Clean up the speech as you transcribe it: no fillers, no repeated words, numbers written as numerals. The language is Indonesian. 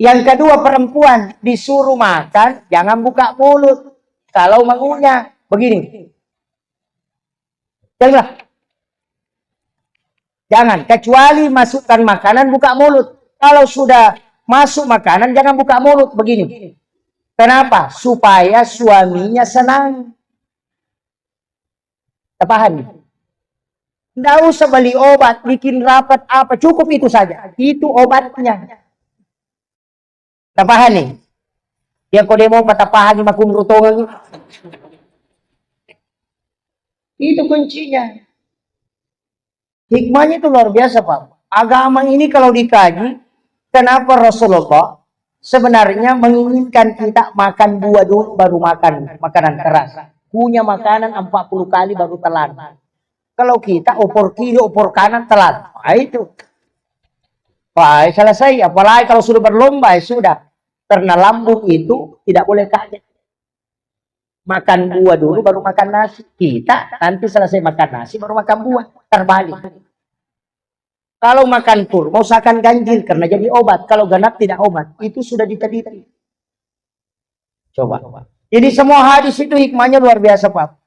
Yang kedua, perempuan disuruh makan, jangan buka mulut. Kalau maunya begini. Jangan, kecuali masukkan makanan, buka mulut. Kalau sudah masuk makanan, jangan buka mulut begini. Kenapa? Supaya suaminya senang. Paham? Tidak usah beli obat, bikin rapat apa, cukup itu saja. Itu obatnya. Paham nih? Yang kau demo kata paham makum rutongan. Itu kuncinya. Hikmahnya itu luar biasa, Pak. Agama ini kalau dikaji, kenapa Rasulullah sebenarnya menginginkan kita makan buah dulu baru makan makanan keras. Punya makanan 40 kali baru telan. Kalau kita opor kiri, opor kanan telan. Nah, itu. Pak, selesai. Apalagi kalau sudah berlomba, sudah. Karena lambung itu tidak boleh kaget. Makan buah dulu baru makan nasi. Kita nanti selesai makan nasi baru makan buah. Terbalik. Kalau makan kurma usahakan ganjil karena jadi obat. Kalau genap tidak obat. Itu sudah diteliti. Coba. Jadi semua hadis itu hikmahnya luar biasa, Pak.